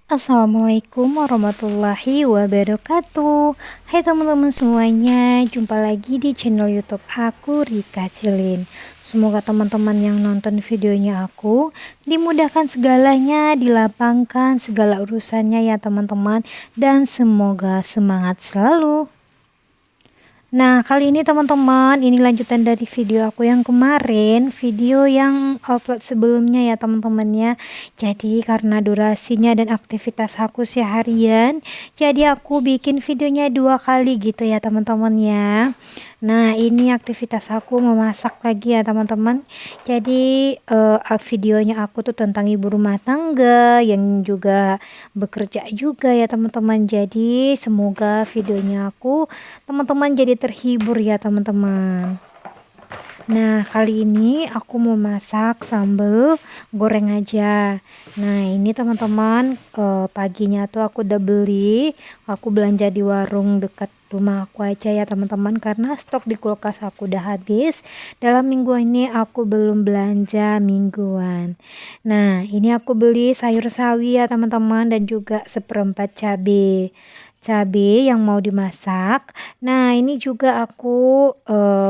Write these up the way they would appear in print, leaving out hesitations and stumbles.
Assalamualaikum warahmatullahi wabarakatuh. Hai teman-teman semuanya, jumpa lagi di channel YouTube aku, Rika Cilin. Semoga teman-teman yang nonton videonya aku dimudahkan segalanya, dilapangkan segala urusannya ya teman-teman, dan semoga semangat selalu. Nah, kali ini teman-teman, ini lanjutan dari video aku yang kemarin, video yang upload sebelumnya ya teman-teman ya. Jadi karena durasinya dan aktivitas aku seharian, jadi aku bikin videonya 2 kali gitu ya teman-teman ya. Nah, ini aktivitas aku memasak lagi ya teman-teman. Jadi videonya aku tuh tentang ibu rumah tangga yang juga bekerja juga ya teman-teman. Jadi semoga videonya aku teman-teman jadi terhibur ya teman-teman. Nah, kali ini aku mau masak sambal goreng aja. Nah, ini teman-teman, paginya tuh aku udah beli, aku belanja di warung dekat rumah aku aja ya teman-teman, karena stok di kulkas aku udah habis. Dalam minggu ini aku belum belanja mingguan. Nah, ini aku beli sayur sawi ya teman-teman, dan juga seperempat cabai yang mau dimasak. Nah, ini juga aku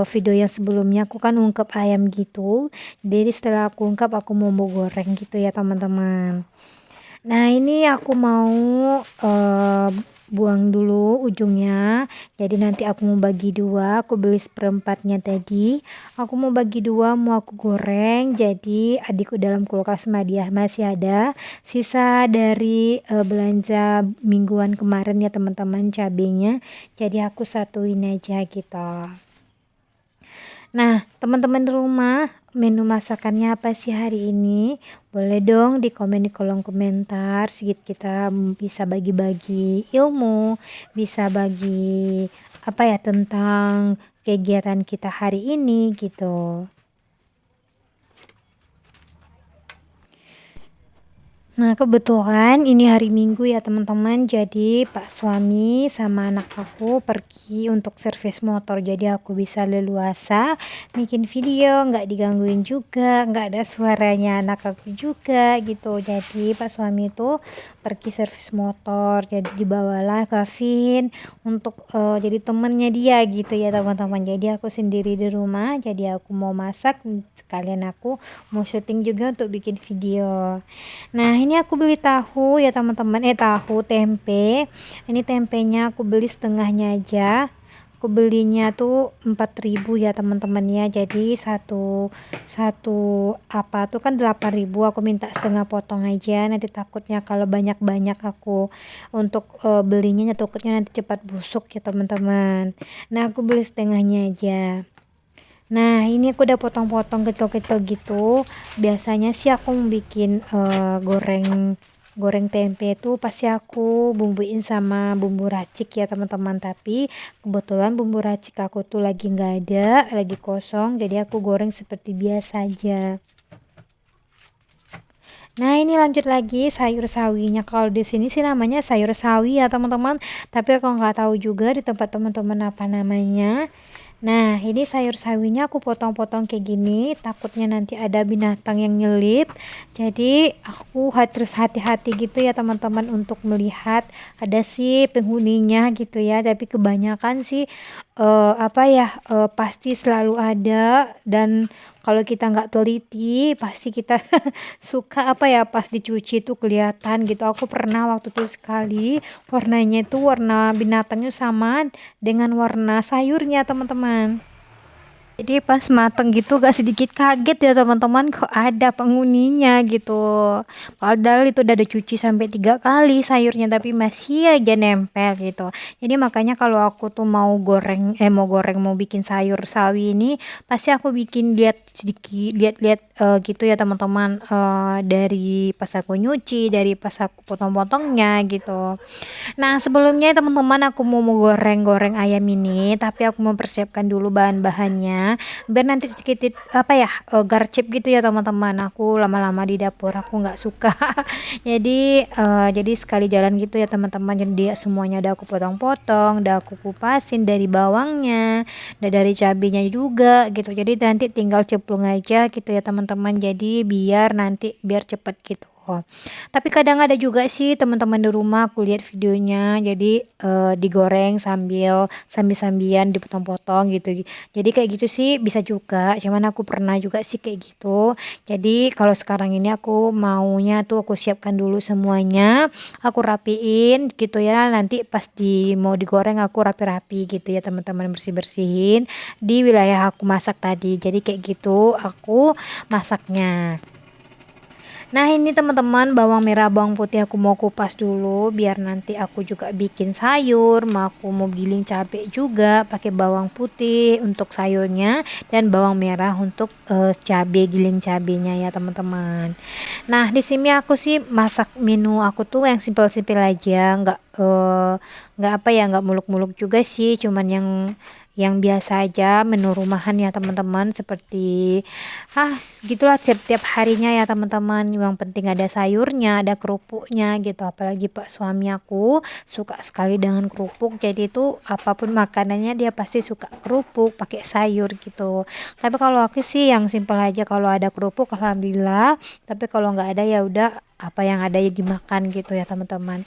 video yang sebelumnya aku kan ungkep ayam gitu. Jadi setelah aku ungkap aku mau goreng gitu ya teman-teman. Nah, ini aku mau buang dulu ujungnya. Jadi nanti aku mau bagi dua, aku beli seperempatnya tadi. Aku mau bagi dua, mau aku goreng. Jadi adikku dalam kulkas masih ada sisa dari belanja mingguan kemarin ya teman-teman, cabenya. Jadi aku satuin aja gitu. Nah, teman-teman di rumah, menu masakannya apa sih hari ini? Boleh dong di komen di kolom komentar. Sedikit kita bisa bagi-bagi ilmu, bisa bagi apa ya tentang kegiatan kita hari ini gitu. Nah, kebetulan ini hari Minggu ya teman-teman, jadi Pak suami sama anak aku pergi untuk servis motor, jadi aku bisa leluasa bikin video, nggak digangguin juga, nggak ada suaranya anak aku juga gitu. Jadi Pak suami itu pergi servis motor, jadi dibawalah Kevin untuk jadi temennya dia gitu ya teman-teman. Jadi aku sendiri di rumah, jadi aku mau masak sekalian aku mau syuting juga untuk bikin video. Nah, ini aku beli tahu ya teman-teman, tahu tempe. Ini tempenya aku beli setengahnya aja. Aku belinya tuh 4.000 ya teman-teman ya. Jadi satu apa tuh kan 8.000, aku minta setengah potong aja. Nanti takutnya kalau banyak-banyak aku untuk belinya takutnya nanti cepat busuk ya teman-teman. Nah, aku beli setengahnya aja. Nah, ini aku udah potong-potong kecil-kecil gitu. Biasanya sih aku mau bikin goreng tempe itu pasti aku bumbuin sama bumbu racik ya teman-teman. Tapi kebetulan bumbu racik aku tuh lagi nggak ada, lagi kosong. Jadi aku goreng seperti biasa aja. Nah, ini lanjut lagi sayur sawinya. Kalau di sini sih namanya sayur sawi ya teman-teman. Tapi aku nggak tahu juga di tempat teman-teman apa namanya. Nah, ini sayur sawinya aku potong-potong kayak gini, takutnya nanti ada binatang yang nyelip. Jadi aku harus hati-hati gitu ya teman-teman untuk melihat ada sih penghuninya gitu ya. Tapi kebanyakan sih pasti selalu ada, dan kalau kita nggak teliti pasti kita suka pas dicuci tuh kelihatan gitu. Aku pernah waktu itu sekali warnanya itu warna binatangnya sama dengan warna sayurnya teman-teman. Jadi pas mateng gitu gak sedikit kaget ya teman-teman, kok ada penghuninya gitu. Padahal itu udah dicuci sampai 3 kali sayurnya, tapi masih aja nempel gitu. Jadi makanya kalau aku tuh mau mau bikin sayur sawi ini, pasti aku bikin lihat gitu ya teman-teman, dari pas aku nyuci, dari pas aku potong-potongnya gitu. Nah, sebelumnya teman-teman aku mau goreng ayam ini, tapi aku mempersiapkan dulu bahan-bahannya biar nanti sedikit garcep gitu ya teman-teman. Aku lama-lama di dapur aku nggak suka. Jadi sekali jalan gitu ya teman-teman. Jadi semuanya udah aku potong-potong, udah aku kupasin dari bawangnya, dari cabenya juga gitu. Jadi nanti tinggal ceplung aja gitu ya teman-teman. Jadi biar cepet gitu. Tapi kadang ada juga sih teman-teman di rumah aku lihat videonya, jadi digoreng sambil-sambilan dipotong-potong gitu. Jadi kayak gitu sih bisa juga, cuman aku pernah juga sih kayak gitu. Jadi kalau sekarang ini aku maunya tuh aku siapkan dulu semuanya, aku rapiin gitu ya. Nanti pas mau digoreng aku rapi-rapi gitu ya teman-teman, bersih-bersihin di wilayah aku masak tadi. Jadi kayak gitu aku masaknya. Nah ini teman-teman, bawang merah bawang putih aku mau kupas dulu biar nanti aku juga bikin sayur. Aku mau giling cabai juga pakai bawang putih untuk sayurnya dan bawang merah untuk cabai, giling cabenya ya teman-teman. Nah di sini aku sih masak menu aku tuh yang simpel-simpel aja, nggak apa ya, nggak muluk-muluk juga sih, cuman yang biasa aja, menu rumahan ya teman-teman, seperti gitulah setiap harinya ya teman-teman. Yang penting ada sayurnya, ada kerupuknya gitu. Apalagi pak suami aku suka sekali dengan kerupuk, jadi itu apapun makanannya dia pasti suka kerupuk pakai sayur gitu. Tapi kalau aku sih yang simpel aja, kalau ada kerupuk alhamdulillah, tapi kalau nggak ada ya udah apa yang ada ya dimakan gitu ya teman-teman.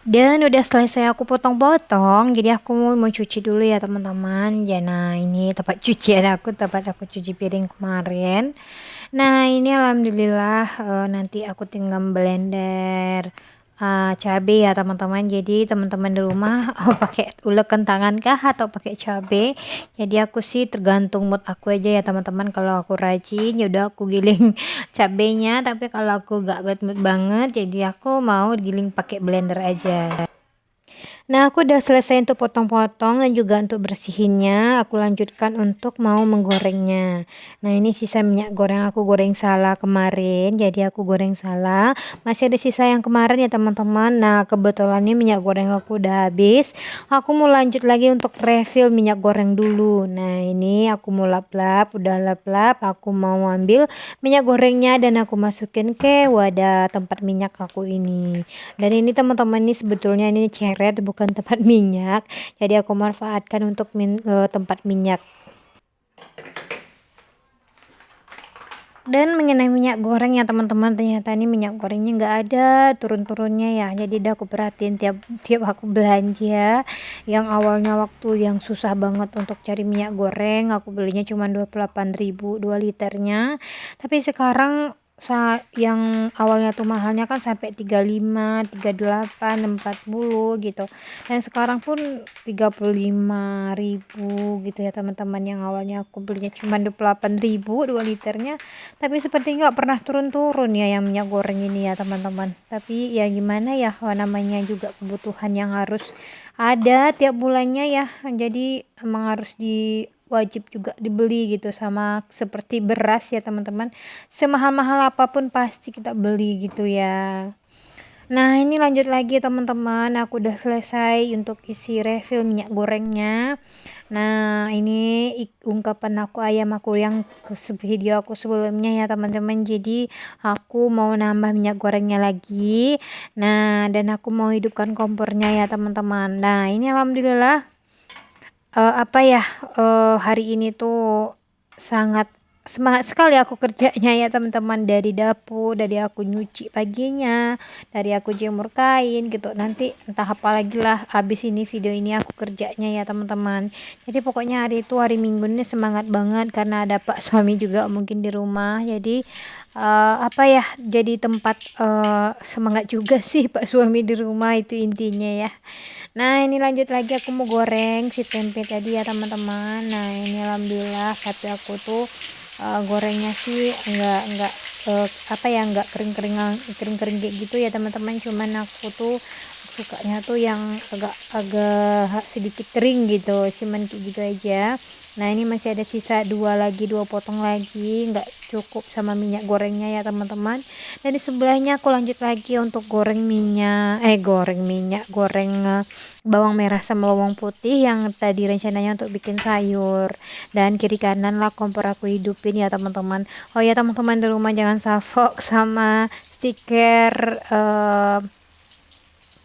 Dan udah selesai aku potong-potong, jadi aku mau cuci dulu ya teman-teman. Ya nah ini tempat cucian aku, tempat aku cuci piring kemarin. Nah ini alhamdulillah nanti aku tinggal blender cabai ya teman-teman. Jadi teman-teman di rumah pakai ulekan tangan kah atau pakai cabai? Jadi aku sih tergantung mood aku aja ya teman-teman. Kalau aku rajin ya udah aku giling cabenya, tapi kalau aku gak bad mood banget jadi aku mau giling pakai blender aja. Nah, aku udah selesai untuk potong-potong dan juga untuk bersihinnya. Aku lanjutkan untuk mau menggorengnya. Nah, ini sisa minyak goreng aku goreng salah kemarin. Jadi aku goreng salah. Masih ada sisa yang kemarin ya teman-teman. Nah, kebetulan ini minyak goreng aku udah habis. Aku mau lanjut lagi untuk refill minyak goreng dulu. Nah, ini aku mau lap-lap, udah lap-lap. Aku mau ambil minyak gorengnya dan aku masukin ke wadah tempat minyak aku ini. Dan ini teman-teman, ini sebetulnya ini ceret bukan tempat minyak, jadi aku manfaatkan untuk tempat minyak. Dan mengenai minyak goreng ya teman-teman, ternyata ini minyak gorengnya nggak ada turun-turunnya ya. Jadi udah aku perhatiin tiap tiap aku belanja, yang awalnya waktu yang susah banget untuk cari minyak goreng, aku belinya cuma 28.000 2 liternya. Tapi sekarang yang awalnya tuh mahalnya kan sampai 35, 38, 40 gitu. Dan sekarang pun 35.000 gitu ya teman-teman. Yang awalnya aku belinya cuma 28.000 2 liternya, tapi seperti nggak pernah turun-turun ya yang minyak goreng ini ya teman-teman. Tapi ya gimana ya, namanya juga kebutuhan yang harus ada tiap bulannya ya. Jadi emang harus wajib juga dibeli gitu, sama seperti beras ya teman-teman, semahal-mahal apapun pasti kita beli gitu ya. Nah ini lanjut lagi teman-teman, aku udah selesai untuk isi refill minyak gorengnya. Nah ini ungkapan aku ayam aku yang video aku sebelumnya ya teman-teman. Jadi aku mau nambah minyak gorengnya lagi. Nah dan aku mau hidupkan kompornya ya teman-teman. Nah ini alhamdulillah hari ini tuh sangat semangat sekali aku kerjanya ya teman-teman. Dari dapur, dari aku nyuci paginya, dari aku jemur kain gitu, nanti entah apa lagi lah habis ini video ini aku kerjanya ya teman-teman. Jadi pokoknya hari itu, hari Minggu ini semangat banget karena ada pak suami juga mungkin di rumah. Jadi jadi tempat semangat juga sih pak suami di rumah, itu intinya ya. Nah ini lanjut lagi, aku mau goreng si tempe tadi ya teman-teman. Nah ini alhamdulillah tapi aku tuh gorengnya sih enggak enggak kering-kering kayak gitu ya teman-teman. Cuman aku tuh sukanya tuh yang agak sedikit kering gitu, cuman kayak gitu aja. Nah ini masih ada sisa dua potong lagi, nggak cukup sama minyak gorengnya ya teman-teman. Dan di sebelahnya aku lanjut lagi untuk goreng bawang merah sama bawang putih yang tadi rencananya untuk bikin sayur. Dan kiri kanan lah kompor aku hidupin ya teman-teman. Oh ya teman-teman di rumah jangan salfok sama stiker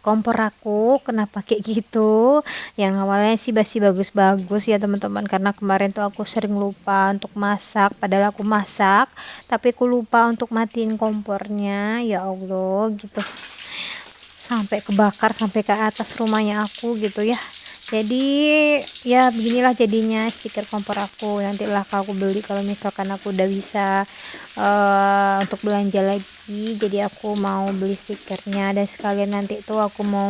kompor aku kenapa kayak gitu. Yang awalnya sih masih bagus-bagus ya teman-teman, karena kemarin tuh aku sering lupa untuk masak, padahal aku masak tapi aku lupa untuk matiin kompornya, ya Allah gitu, sampai kebakar sampai ke atas rumahnya aku gitu ya. Jadi ya beginilah jadinya stiker kompor aku. Nantilah aku beli kalau misalkan aku udah bisa untuk belanja lagi. Jadi aku mau beli stikernya, dan sekalian nanti tuh aku mau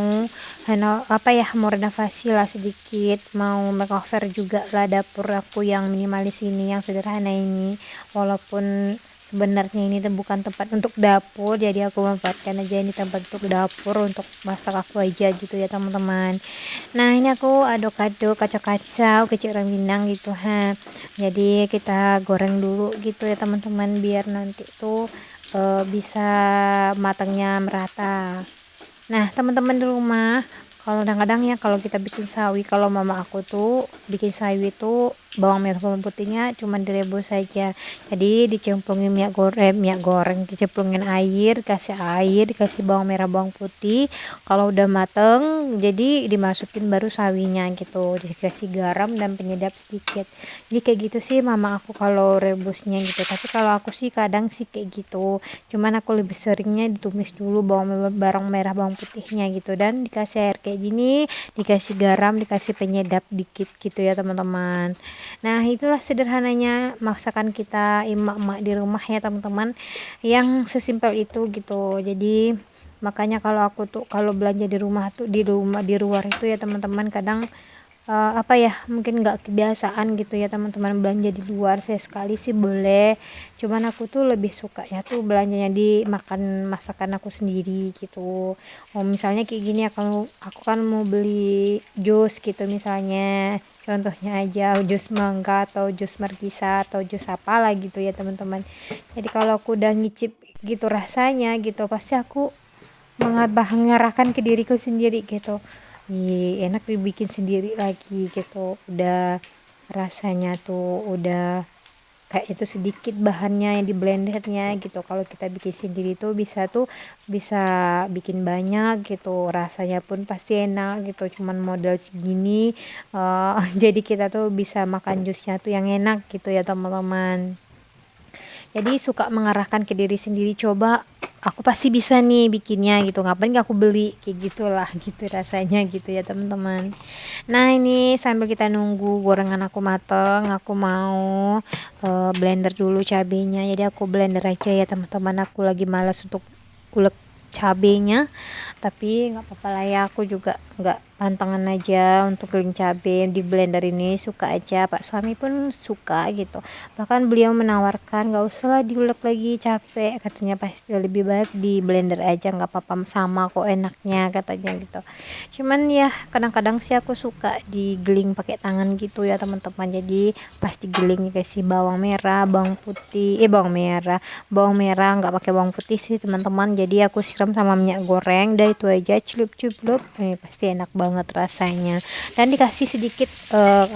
mau renovasi lah sedikit, mau makeover juga lah dapur aku yang minimalis ini, yang sederhana ini. Walaupun sebenarnya ini bukan tempat untuk dapur, jadi aku manfaatkan aja ini tempat untuk dapur, untuk masak aku aja gitu ya teman-teman. Nah ini aku aduk-aduk kacau-kacau kecil rengginang gitu jadi kita goreng dulu gitu ya teman-teman, biar nanti tuh bisa matangnya merata. Nah teman-teman di rumah, kalau kadang-kadang ya kalau kita bikin sawi, kalau mama aku tuh bikin sawi tuh bawang merah bawang putihnya cuma direbus saja. Jadi dicemplungin minyak goreng, dicemplungin air, dikasih bawang merah bawang putih. Kalau udah mateng jadi dimasukin baru sawinya gitu, dikasih garam dan penyedap sedikit. Jadi kayak gitu sih mama aku kalau rebusnya gitu. Tapi kalau aku sih kadang sih kayak gitu, cuman aku lebih seringnya ditumis dulu bawang merah bawang putihnya gitu, dan dikasih air kayak gini, dikasih garam, dikasih penyedap dikit gitu ya teman-teman. Nah itulah sederhananya masakan kita emak-emak di rumah ya teman-teman, yang sesimpel itu gitu. Jadi makanya kalau aku tuh kalau belanja di rumah tuh di luar itu ya teman-teman, kadang mungkin nggak kebiasaan gitu ya teman-teman belanja di luar. Saya sekali sih boleh, cuman aku tuh lebih suka ya tuh belanjanya di masakan aku sendiri gitu. Misalnya kayak gini ya, kalau aku kan mau beli jus gitu, misalnya contohnya aja jus mangga atau jus markisa atau jus apalah gitu ya teman-teman. Jadi kalau aku udah ngicip gitu rasanya gitu, pasti aku mengarahkan ke diriku sendiri gitu, enak dibikin sendiri lagi gitu. Udah rasanya tuh udah kayak itu sedikit bahannya yang di blendernya gitu. Kalau kita bikin sendiri tuh bisa bikin banyak gitu, rasanya pun pasti enak gitu. Cuman modal segini jadi kita tuh bisa makan jusnya tuh yang enak gitu ya teman-teman. Jadi suka mengarahkan ke diri sendiri, coba aku pasti bisa nih bikinnya gitu, ngapain gak aku beli, kayak gitulah gitu rasanya gitu ya teman-teman. Nah ini sambil kita nunggu gorengan aku mateng, aku mau blender dulu cabenya. Jadi aku blender aja ya teman-teman, aku lagi malas untuk ulek cabenya, tapi nggak apa-apa lah ya, aku juga nggak pantangan aja untuk giling cabai di blender ini, suka aja. Pak suami pun suka gitu, bahkan beliau menawarkan nggak usah lah diulek lagi, capek katanya, pasti lebih baik di blender aja, nggak apa-apa, sama kok enaknya katanya gitu. Cuman ya kadang-kadang sih aku suka digiling pakai tangan gitu ya teman-teman. Jadi pas digiling kasih bawang merah bawang putih bawang merah, nggak pakai bawang putih sih teman-teman. Jadi aku siram sama minyak goreng, dan itu aja, celup-celup, pasti enak banget rasanya. Dan dikasih sedikit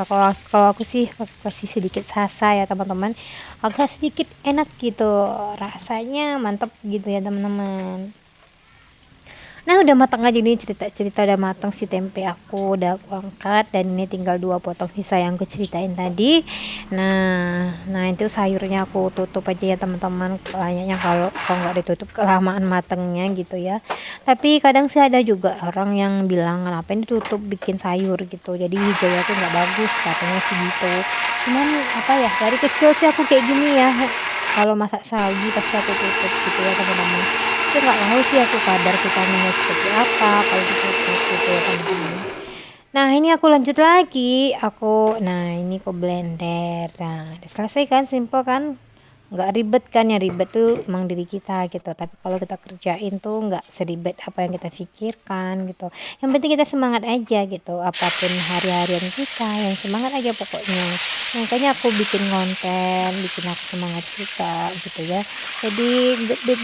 kalau aku sih kasih sedikit sasa ya teman-teman, agak sedikit enak gitu, rasanya mantep gitu ya teman-teman. Nah udah matang aja nih, cerita udah matang si tempe aku, udah aku angkat, dan ini tinggal 2 potong sisa yang aku ceritain tadi. Nah itu sayurnya aku tutup aja ya teman-teman, kayaknya kalau nggak ditutup kelamaan matangnya gitu ya. Tapi kadang sih ada juga orang yang bilang kenapa ini ditutup bikin sayur gitu, jadi hijaunya tuh nggak bagus katanya sih gitu. Cuman dari kecil sih aku kayak gini ya, kalau masak sawi pasti aku tutup gitu ya teman-teman. Itu nggak tahu sih aku kadar vitaminnya seperti apa kalau ditutup gitu ya teman-teman. Nah ini aku lanjut lagi, ini aku blender. Nah udah selesai kan, simple kan, nggak ribet kan. Yang ribet tuh emang diri kita gitu, tapi kalau kita kerjain tuh nggak seribet apa yang kita pikirkan gitu. Yang penting kita semangat aja gitu, apapun hari-harian kita yang semangat aja pokoknya. Makanya aku bikin konten, bikin aku semangat juga gitu ya. Jadi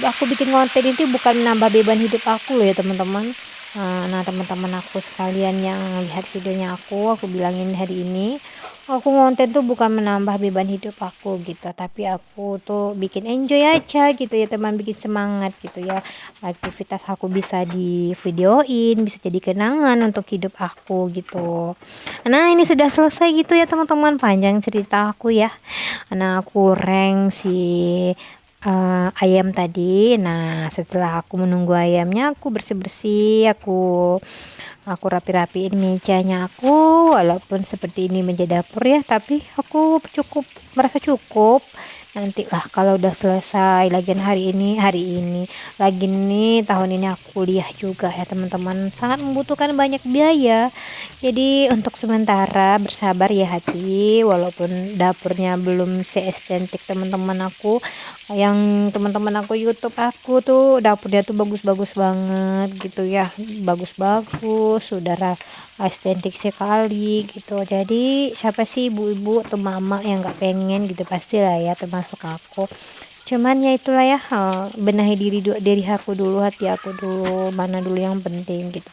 aku bikin konten itu bukan menambah beban hidup aku loh ya teman-teman. Nah teman-teman aku sekalian yang lihat videonya aku bilangin hari ini, Aku ngonten tuh bukan menambah beban hidup aku gitu, tapi aku tuh bikin enjoy aja gitu ya teman, bikin semangat gitu ya. Aktivitas aku bisa di videoin, bisa jadi kenangan untuk hidup aku gitu. Nah ini sudah selesai gitu ya teman-teman, panjang cerita aku ya. Nah aku goreng si ayam tadi. Nah setelah aku menunggu ayamnya, aku bersih-bersih, aku rapi-rapiin mejanya aku, walaupun seperti ini meja dapur ya, tapi aku merasa cukup. Nantilah kalau udah selesai, lagian hari ini lagi nih tahun ini aku kuliah juga ya teman-teman, sangat membutuhkan banyak biaya. Jadi untuk sementara bersabar ya hati, walaupun dapurnya belum seestetik teman-teman aku, yang teman-teman aku YouTube aku tuh dapurnya tuh bagus-bagus banget gitu ya, bagus-bagus, saudara estetik sekali gitu. Jadi siapa sih ibu-ibu atau mama yang nggak pengen gitu, pastilah ya, termasuk aku. Cuman ya itulah ya, benahi diri aku dulu, hati aku dulu, mana dulu yang penting gitu.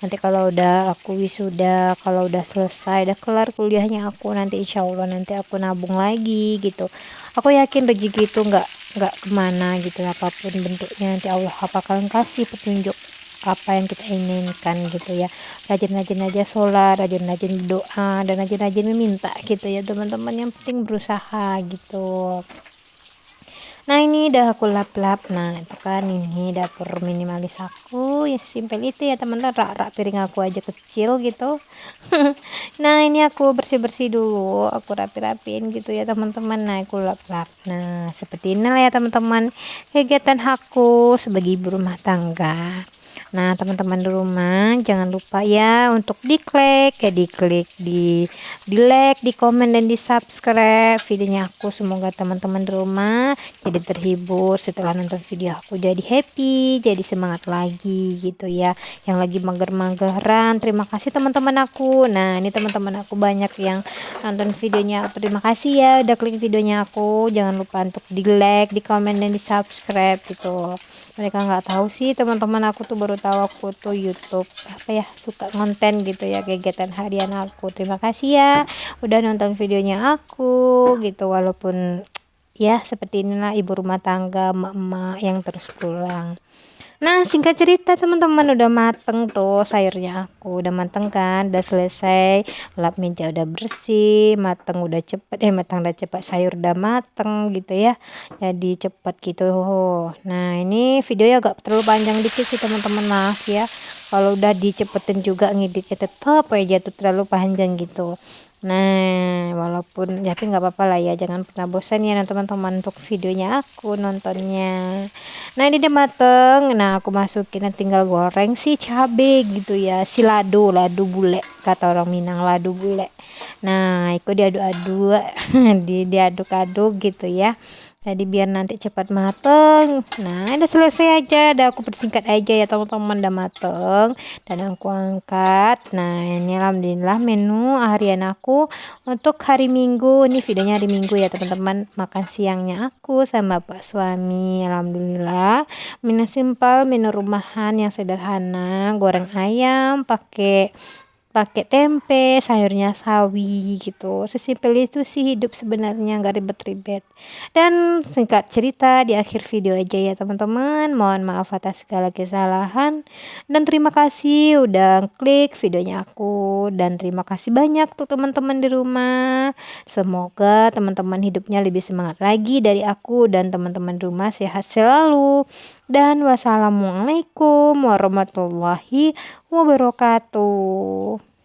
Nanti kalau udah aku wisuda, kalau udah selesai, udah kelar kuliahnya aku, nanti insya Allah nanti aku nabung lagi gitu. Aku yakin rezeki itu nggak kemana gitu, apapun bentuknya nanti Allah akan kasih petunjuk apa yang kita inginkan gitu ya. Rajin-rajin aja sholat, rajin-rajin berdoa, dan rajin-rajin meminta gitu ya teman-teman, yang penting berusaha gitu. Nah ini udah aku lap-lap. Nah itu kan ini dapur minimalis aku ya, sesimpel itu ya teman-teman. Rak-rak piring aku aja kecil gitu. Nah ini aku bersih-bersih dulu, aku rapi-rapiin gitu ya teman-teman. Nah aku lap-lap. Nah seperti inilah ya teman-teman kegiatan aku sebagai ibu rumah tangga. Nah teman-teman di rumah jangan lupa ya untuk diklik, di like, di komen, dan di subscribe videonya aku. Semoga teman-teman di rumah jadi terhibur setelah nonton video aku, jadi happy, jadi semangat lagi gitu ya. Yang lagi mager-mageran, terima kasih teman-teman aku. Nah ini teman-teman aku banyak yang nonton videonya aku, terima kasih ya udah klik videonya aku. Jangan lupa untuk di like, di komen, dan di subscribe gitu. Mereka nggak tahu sih teman-teman aku tuh, baru tahu aku tuh YouTube apa ya, suka konten gitu ya, kegiatan harian aku. Terima kasih ya udah nonton videonya aku gitu, walaupun ya seperti inilah ibu rumah tangga, emak-emak yang terus pulang. Nah singkat cerita teman-teman, udah mateng tuh sayurnya aku, udah mateng kan, udah selesai, lap meja udah bersih, mateng udah cepet, matang udah cepet, sayur udah mateng gitu ya, jadi cepet gitu. Nah ini videonya agak terlalu panjang dikit sih teman-teman, maaf ya kalau udah dicepetin juga ngeditnya tetap aja tuh terlalu panjang gitu. Nah walaupun ya, tapi nggak apa-apa lah ya, jangan pernah bosan ya teman-teman untuk videonya aku nontonnya. Nah ini udah mateng, nah aku masukin, nah tinggal goreng si cabe gitu ya, si lado bule kata orang Minang, lado bule. Nah itu diaduk-aduk diaduk-aduk gitu ya, jadi biar nanti cepat mateng. Nah udah selesai aja, udah aku persingkat aja ya teman-teman, udah mateng dan aku angkat. Nah ini alhamdulillah menu harian aku untuk hari Minggu. Ini videonya hari Minggu ya teman-teman, makan siangnya aku sama Pak suami. Alhamdulillah menu simpel, menu rumahan yang sederhana, goreng ayam pakai tempe, sayurnya sawi gitu. Sesimpel itu sih hidup sebenarnya, nggak ribet-ribet. Dan singkat cerita di akhir video aja ya teman-teman, mohon maaf atas segala kesalahan, dan terima kasih udah klik videonya aku, dan terima kasih banyak tuh teman-teman di rumah. Semoga teman-teman hidupnya lebih semangat lagi dari aku, dan teman-teman di rumah sehat selalu. Dan wassalamualaikum warahmatullahi wabarakatuh.